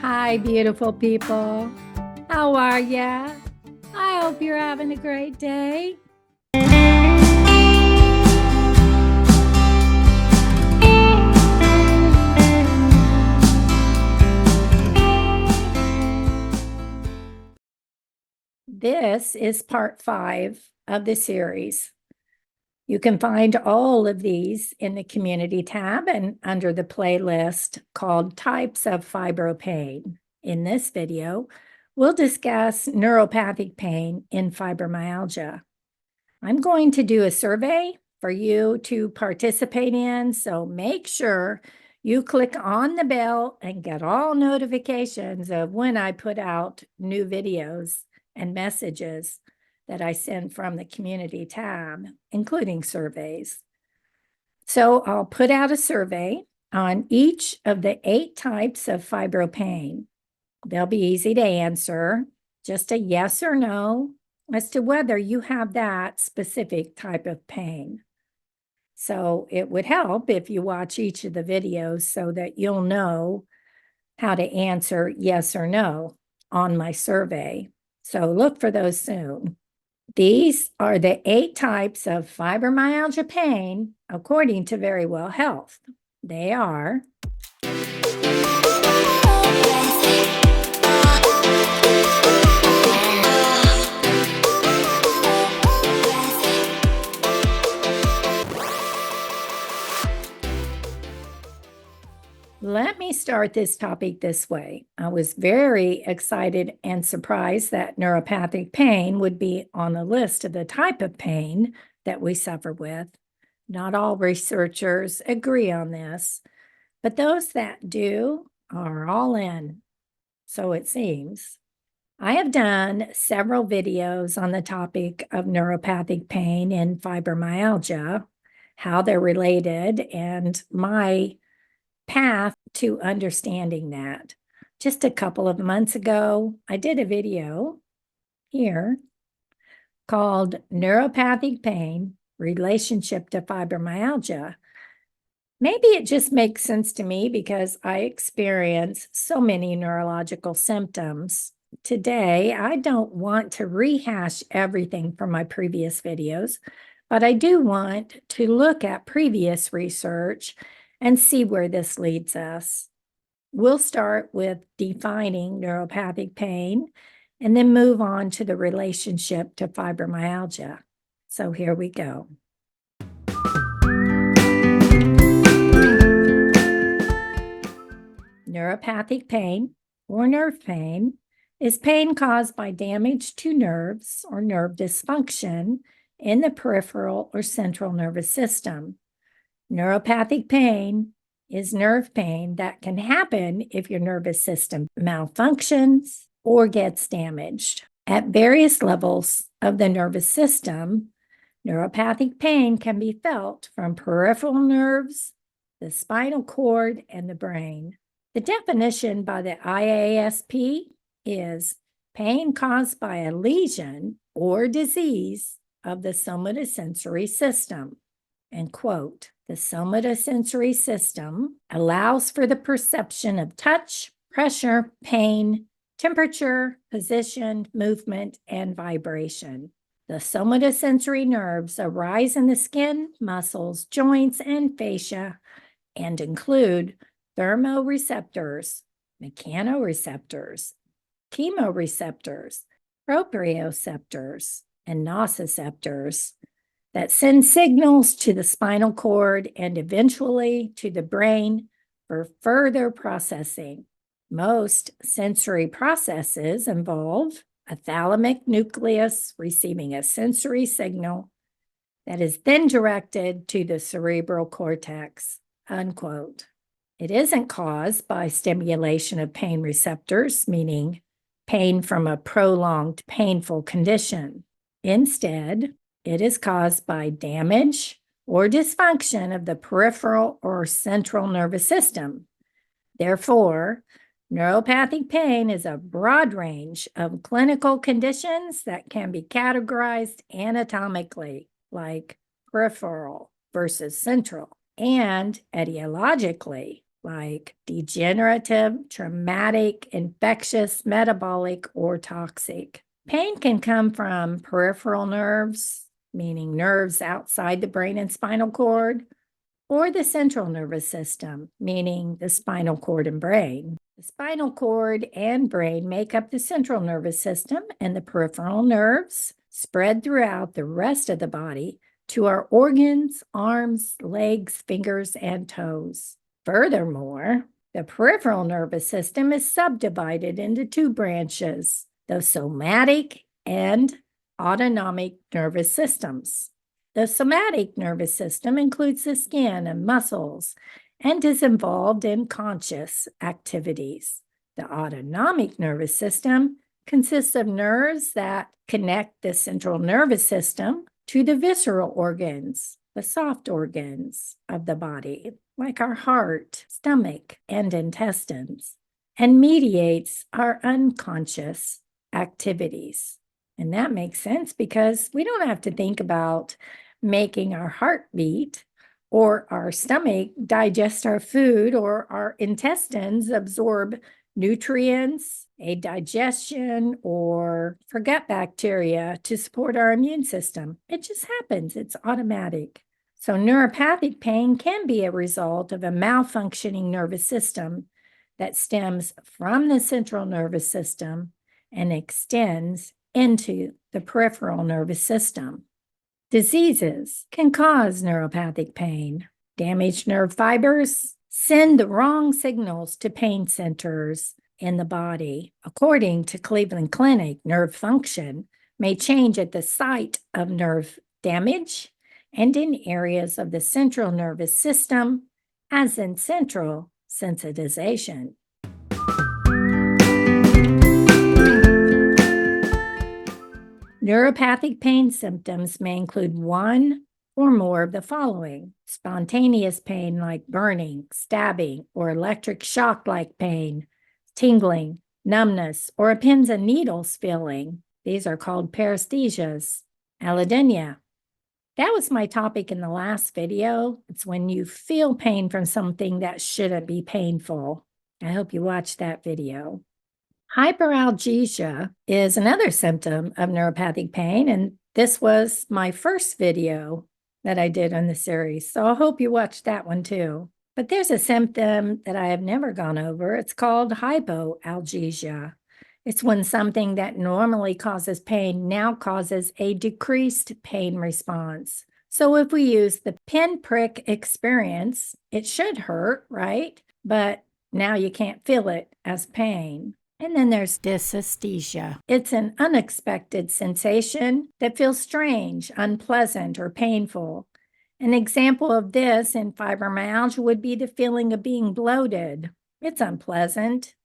Hi, beautiful people. How are ya? I hope you're having a great day. This is part 5 of the series. You can find all of these in the community tab and under the playlist called Types of Fibro Pain. In this video, we'll discuss neuropathic pain in fibromyalgia. I'm going to do a survey for you to participate in, so make sure you click on the bell and get all notifications of when I put out new videos and messages that I send from the community tab, including surveys. So I'll put out a survey on each of the 8 types of fibro pain. They'll be easy to answer, just a yes or no as to whether you have that specific type of pain. So it would help if you watch each of the videos so that you'll know how to answer yes or no on my survey. So look for those soon. These are the 8 types of fibromyalgia pain according to Very Well Health. They are Let me start this topic this way. I was very excited and surprised that neuropathic pain would be on the list of the type of pain that we suffer with. Not all researchers agree on this, but those that do are all in, so it seems. I have done several videos on the topic of neuropathic pain and fibromyalgia, how they're related, and my path to understanding that. Just a couple of months ago, I did a video here called Neuropathic Pain, Relationship to Fibromyalgia. Maybe it just makes sense to me because I experience so many neurological symptoms. Today, I don't want to rehash everything from my previous videos, but I do want to look at previous research and see where this leads us. We'll start with defining neuropathic pain and then move on to the relationship to fibromyalgia. So here we go. Neuropathic pain, or nerve pain, is pain caused by damage to nerves or nerve dysfunction in the peripheral or central nervous system. Neuropathic pain is nerve pain that can happen if your nervous system malfunctions or gets damaged. At various levels of the nervous system, neuropathic pain can be felt from peripheral nerves, the spinal cord, and the brain. The definition by the IASP is pain caused by a lesion or disease of the somatosensory system, end quote. The somatosensory system allows for the perception of touch, pressure, pain, temperature, position, movement, and vibration. The somatosensory nerves arise in the skin, muscles, joints, and fascia and include thermoreceptors, mechanoreceptors, chemoreceptors, proprioceptors, and nociceptors that send signals to the spinal cord and eventually to the brain for further processing. Most sensory processes involve a thalamic nucleus receiving a sensory signal that is then directed to the cerebral cortex, unquote. It isn't caused by stimulation of pain receptors, meaning pain from a prolonged painful condition. Instead, it is caused by damage or dysfunction of the peripheral or central nervous system. Therefore, neuropathic pain is a broad range of clinical conditions that can be categorized anatomically, like peripheral versus central, and etiologically, like degenerative, traumatic, infectious, metabolic, or toxic. Pain can come from peripheral nerves, meaning nerves outside the brain and spinal cord, or the central nervous system, meaning the spinal cord and brain. The spinal cord and brain make up the central nervous system, and the peripheral nerves spread throughout the rest of the body to our organs, arms, legs, fingers, and toes. Furthermore, the peripheral nervous system is subdivided into two branches, the somatic and autonomic nervous systems. The somatic nervous system includes the skin and muscles and is involved in conscious activities. The autonomic nervous system consists of nerves that connect the central nervous system to the visceral organs, the soft organs of the body, like our heart, stomach, and intestines, and mediates our unconscious activities. And that makes sense because we don't have to think about making our heart beat or our stomach digest our food or our intestines absorb nutrients, aid digestion, or for gut bacteria to support our immune system. It just happens. It's automatic. So neuropathic pain can be a result of a malfunctioning nervous system that stems from the central nervous system and extends into the peripheral nervous system. Diseases can cause neuropathic pain. Damaged nerve fibers send the wrong signals to pain centers in the body. According to Cleveland Clinic, nerve function may change at the site of nerve damage and in areas of the central nervous system, as in central sensitization. Neuropathic pain symptoms may include one or more of the following: spontaneous pain like burning, stabbing, or electric shock-like pain, tingling, numbness, or a pins and needles feeling. These are called paresthesias. Allodynia. That was my topic in the last video. It's when you feel pain from something that shouldn't be painful. I hope you watched that video. Hyperalgesia is another symptom of neuropathic pain, and this was my first video that I did on the series, so I hope you watched that one too. But there's a symptom that I have never gone over. It's called hypoalgesia. It's when something that normally causes pain now causes a decreased pain response. So if we use the pinprick experience, it should hurt, right? But now you can't feel it as pain. And then there's dysesthesia. It's an unexpected sensation that feels strange, unpleasant, or painful. An example of this in fibromyalgia would be the feeling of being bloated. It's unpleasant.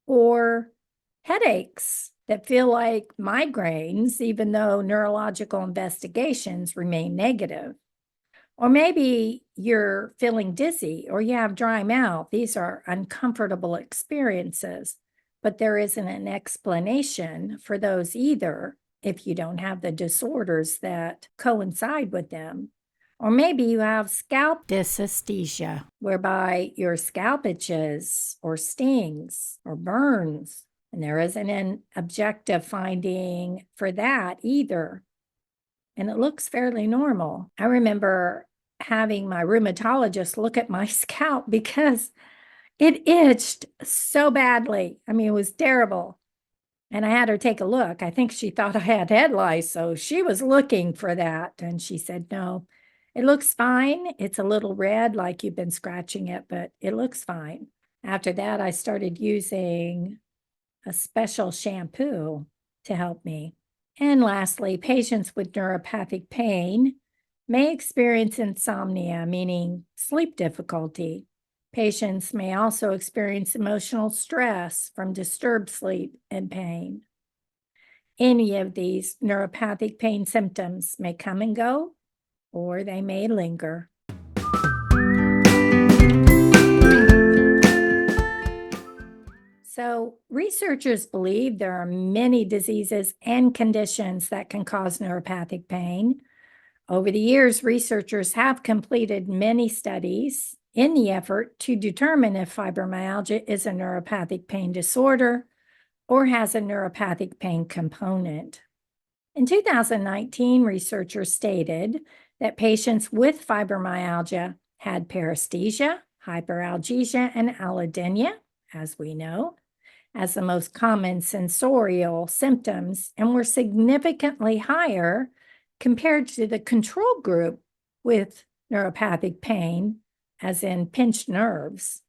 Or headaches that feel like migraines, even though neurological investigations remain negative. Or maybe you're feeling dizzy or you have dry mouth. These are uncomfortable experiences, but there isn't an explanation for those either if you don't have the disorders that coincide with them. Or maybe you have scalp dysesthesia, whereby your scalp itches or stings or burns, and there isn't an objective finding for that either. And it looks fairly normal. I remember having my rheumatologist look at my scalp because it itched so badly. I mean, it was terrible. And I had her take a look. I think she thought I had head lice, so she was looking for that. And she said, no, it looks fine. It's a little red, like you've been scratching it, but it looks fine. After that, I started using a special shampoo to help me. And lastly, patients with neuropathic pain may experience insomnia, meaning sleep difficulty. Patients may also experience emotional stress from disturbed sleep and pain. Any of these neuropathic pain symptoms may come and go, or they may linger. So, researchers believe there are many diseases and conditions that can cause neuropathic pain. Over the years, researchers have completed many studies in the effort to determine if fibromyalgia is a neuropathic pain disorder or has a neuropathic pain component. In 2019, researchers stated that patients with fibromyalgia had paresthesia, hyperalgesia, and allodynia, as we know, as the most common sensorial symptoms, and were significantly higher compared to the control group with neuropathic pain, as in pinched nerves.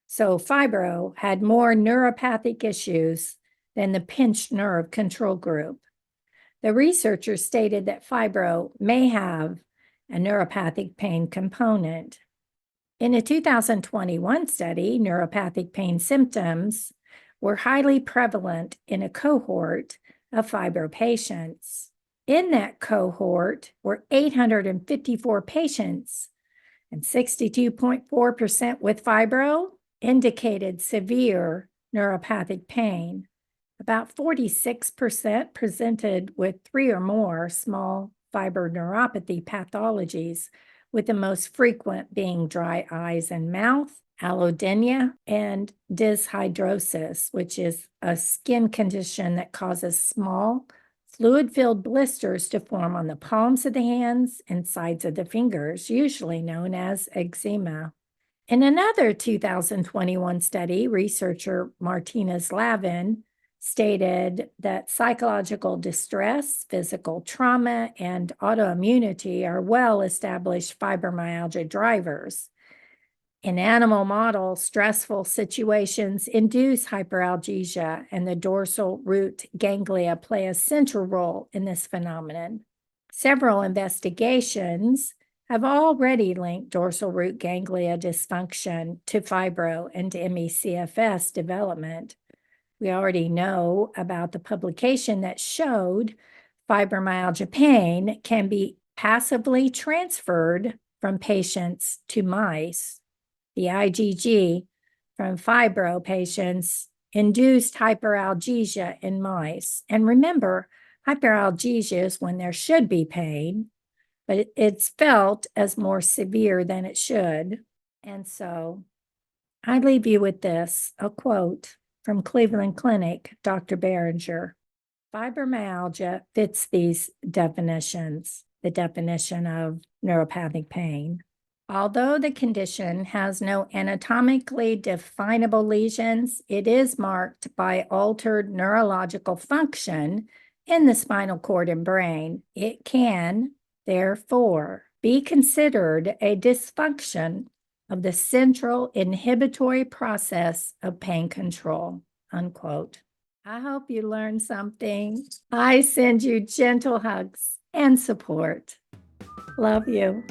So fibro had more neuropathic issues than the pinched nerve control group. The researchers stated that fibro may have a neuropathic pain component. In a 2021 study, neuropathic pain symptoms were highly prevalent in a cohort of fibro patients. In that cohort were 854 patients, and 62.4% with fibro indicated severe neuropathic pain. About 46% presented with 3 or more small fiber neuropathy pathologies, with the most frequent being dry eyes and mouth, allodynia, and dyshidrosis, which is a skin condition that causes small, fluid-filled blisters to form on the palms of the hands and sides of the fingers, usually known as eczema. In another 2021 study, researcher Martinez Lavin stated that psychological distress, physical trauma, and autoimmunity are well-established fibromyalgia drivers. In animal models, stressful situations induce hyperalgesia, and the dorsal root ganglia play a central role in this phenomenon. Several investigations have already linked dorsal root ganglia dysfunction to fibro and ME/CFS development. We already know about the publication that showed fibromyalgia pain can be passively transferred from patients to mice. The IgG from fibro patients induced hyperalgesia in mice. And remember, hyperalgesia is when there should be pain, but it's felt as more severe than it should. And so I leave you with this, a quote from Cleveland Clinic, Dr. Behringer. Fibromyalgia fits these definitions, the definition of neuropathic pain. Although the condition has no anatomically definable lesions, it is marked by altered neurological function in the spinal cord and brain. It can, therefore, be considered a dysfunction of the central inhibitory process of pain control, unquote. I hope you learned something. I send you gentle hugs and support. Love you.